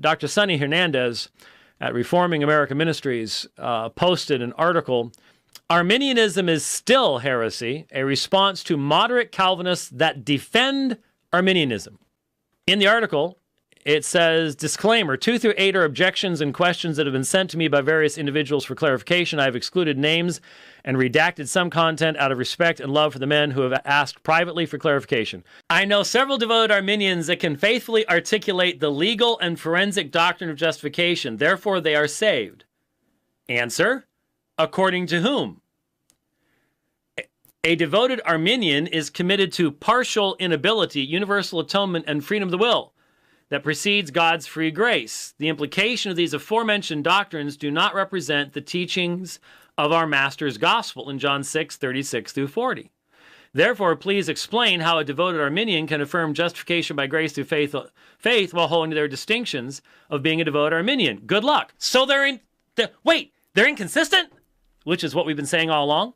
Dr. Sonny Hernandez at Reforming American Ministries posted an article, Arminianism is still heresy, a response to moderate Calvinists that defend Arminianism. In the article, it says, disclaimer, 2 through 8 are objections and questions that have been sent to me by various individuals for clarification. I have excluded names and redacted some content out of respect and love for the men who have asked privately for clarification. I know several devoted Arminians that can faithfully articulate the legal and forensic doctrine of justification. Therefore, they are saved. Answer, according to whom? A devoted Arminian is committed to partial inability, universal atonement, and freedom of the will that precedes God's free grace. The implication of these aforementioned doctrines do not represent the teachings of our Master's gospel in John 6:36 through 40. Therefore, please explain how a devoted Arminian can affirm justification by grace through faith while holding to their distinctions of being a devoted Arminian. Good luck. So they're inconsistent, which is what we've been saying all along.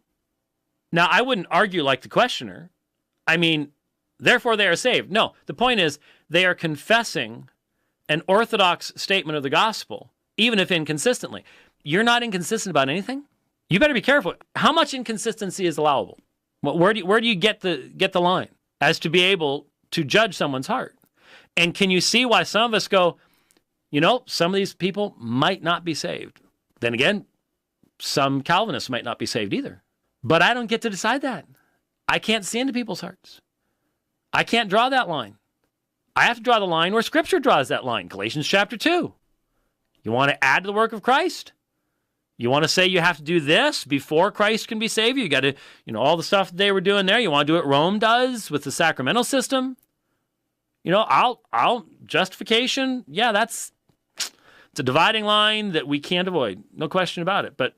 Now, I wouldn't argue like the questioner. I mean, therefore they are saved. No, the point is they are confessing an orthodox statement of the gospel, even if inconsistently. You're not inconsistent about anything? You better be careful. How much inconsistency is allowable? Where do you get the line as to be able to judge someone's heart? And can you see why some of us go, you know, some of these people might not be saved. Then again, some Calvinists might not be saved either. But I don't get to decide that. I can't see into people's hearts. I can't draw that line. I have to draw the line where Scripture draws that line. Galatians chapter 2. You want to add to the work of Christ? You want to say you have to do this before Christ can be saved? You got to, all the stuff that they were doing there. You want to do what Rome does with the sacramental system? Justification. Yeah, it's a dividing line that we can't avoid. No question about it. But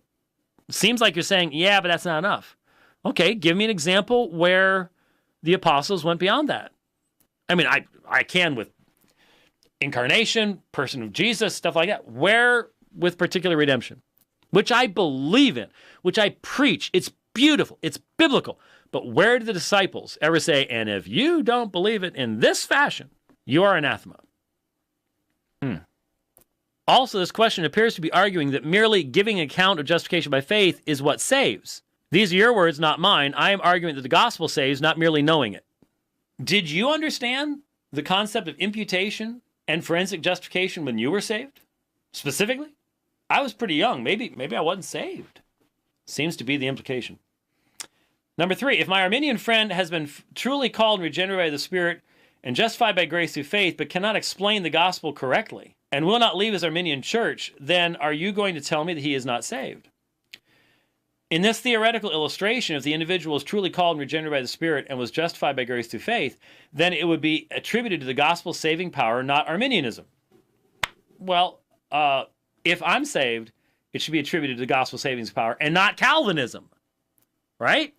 it seems like you're saying, yeah, but that's not enough. Okay, give me an example where the apostles went beyond that. I mean, I can with incarnation, person of Jesus, stuff like that. Where with particular redemption, which I believe in, which I preach. It's beautiful. It's biblical. But where did the disciples ever say, and if you don't believe it in this fashion, you are anathema? Also, this question appears to be arguing that merely giving account of justification by faith is what saves. These are your words, not mine. I am arguing that the gospel saves, not merely knowing it. Did you understand the concept of imputation and forensic justification when you were saved? Specifically? I was pretty young. Maybe I wasn't saved. Seems to be the implication. Number 3, if my Arminian friend has been truly called and regenerated by the Spirit and justified by grace through faith, but cannot explain the gospel correctly and will not leave his Arminian church, then are you going to tell me that he is not saved? In this theoretical illustration, if the individual is truly called and regenerated by the Spirit and was justified by grace through faith, then it would be attributed to the gospel's saving power, not Arminianism. Well, if I'm saved, it should be attributed to the gospel's saving power and not Calvinism, right?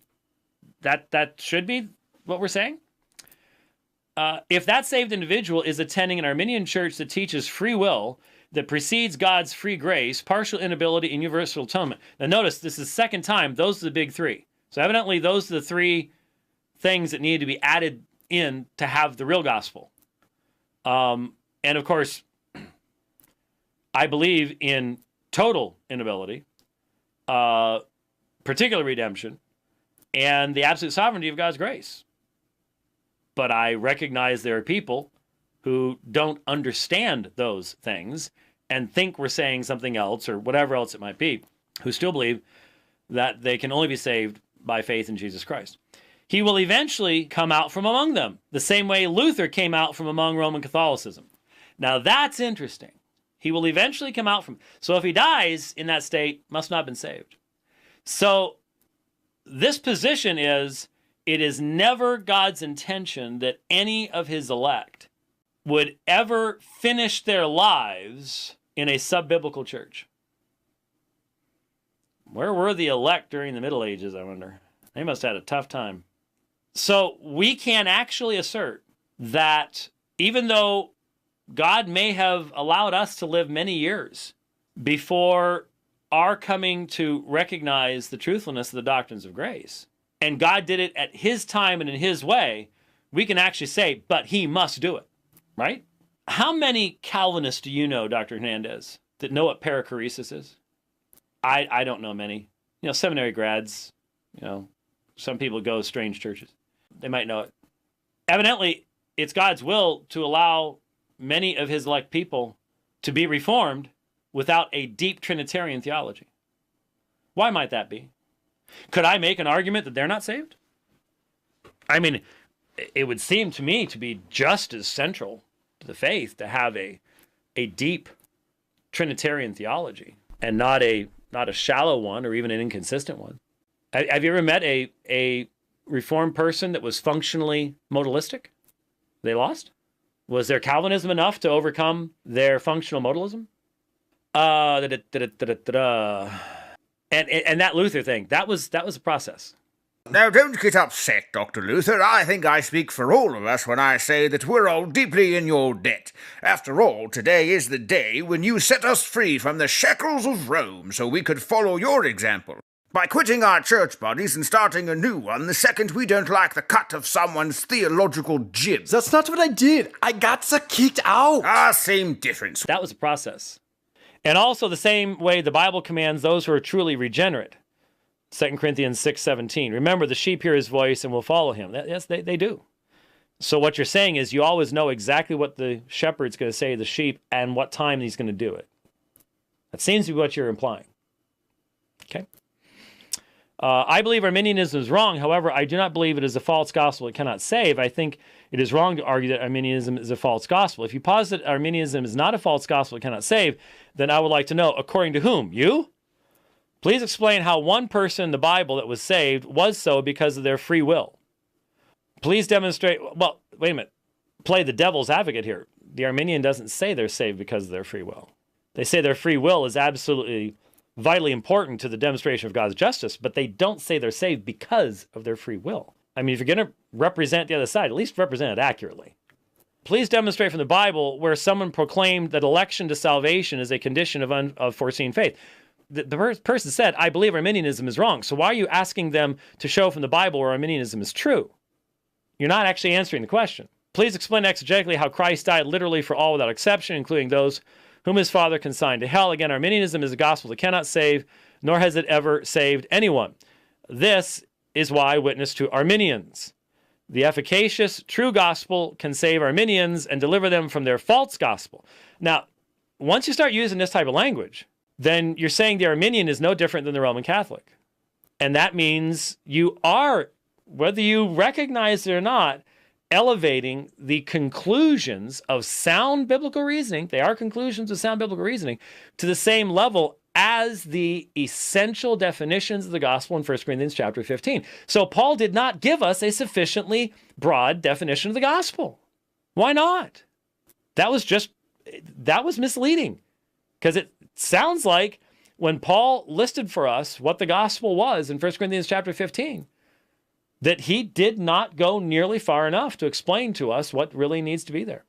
That should be what we're saying. If that saved individual is attending an Arminian church that teaches free will, that precedes God's free grace, partial inability, and universal atonement. Now notice, this is the second time. Those are the big 3. So evidently those are the 3 things that need to be added in to have the real gospel. And of course, I believe in total inability, particular redemption, and the absolute sovereignty of God's grace. But I recognize there are people who don't understand those things and think we're saying something else or whatever else it might be, who still believe that they can only be saved by faith in Jesus Christ. He will eventually come out from among them, the same way Luther came out from among Roman Catholicism. Now that's interesting. He will eventually come out from... So if he dies in that state, must not have been saved. So this position is, it is never God's intention that any of his elect would ever finish their lives in a sub-biblical church. Where were the elect during the Middle Ages, I wonder? They must have had a tough time. So we can actually assert that even though God may have allowed us to live many years before our coming to recognize the truthfulness of the doctrines of grace, and God did it at his time and in his way, we can actually say, but he must do it, right? How many Calvinists do you know, Dr. Hernandez, that know what perichoresis is? I don't know many. Seminary grads, some people go to strange churches. They might know it. Evidently, it's God's will to allow many of his elect people to be reformed without a deep Trinitarian theology. Why might that be? Could I make an argument that they're not saved? I mean, it would seem to me to be just as central to the faith to have a deep Trinitarian theology and not a shallow one or even an inconsistent one. Have you ever met a Reformed person that was functionally modalistic? They lost? Was their Calvinism enough to overcome their functional modalism? And that Luther thing, that was a process. Now, don't get upset, Dr. Luther. I think I speak for all of us when I say that we're all deeply in your debt. After all, today is the day when you set us free from the shackles of Rome so we could follow your example. By quitting our church bodies and starting a new one the second we don't like the cut of someone's theological jib. That's not what I did. I got kicked out. Same difference. That was a process. And also the same way the Bible commands those who are truly regenerate. 2 Corinthians 6:17. Remember, the sheep hear his voice and will follow him. Yes, they do. So what you're saying is you always know exactly what the shepherd's going to say to the sheep and what time he's going to do it. That seems to be what you're implying. Okay? I believe Arminianism is wrong. However, I do not believe it is a false gospel it cannot save. I think it is wrong to argue that Arminianism is a false gospel. If you posit Arminianism is not a false gospel it cannot save, then I would like to know, according to whom? You? Please explain how one person in the Bible that was saved was so because of their free will. Please demonstrate, well, wait a minute, play the devil's advocate here. The Arminian doesn't say they're saved because of their free will. They say their free will is absolutely vitally important to the demonstration of God's justice, but they don't say they're saved because of their free will. I mean, if you're going to represent the other side, at least represent it accurately. Please demonstrate from the Bible where someone proclaimed that election to salvation is a condition of foreseen faith. The person said, I believe Arminianism is wrong. So why are you asking them to show from the Bible where Arminianism is true? You're not actually answering the question. Please explain exegetically how Christ died literally for all without exception, including those whom his Father consigned to hell. Again, Arminianism is a gospel that cannot save, nor has it ever saved anyone. This is why I witness to Arminians. The efficacious, true gospel can save Arminians and deliver them from their false gospel. Now, once you start using this type of language, then you're saying the Arminian is no different than the Roman Catholic. And that means you are, whether you recognize it or not, elevating the conclusions of sound biblical reasoning, they are conclusions of sound biblical reasoning, to the same level as the essential definitions of the gospel in 1 Corinthians chapter 15. So Paul did not give us a sufficiently broad definition of the gospel. Why not? That was misleading. Because it sounds like when Paul listed for us what the gospel was in 1 Corinthians chapter 15, that he did not go nearly far enough to explain to us what really needs to be there.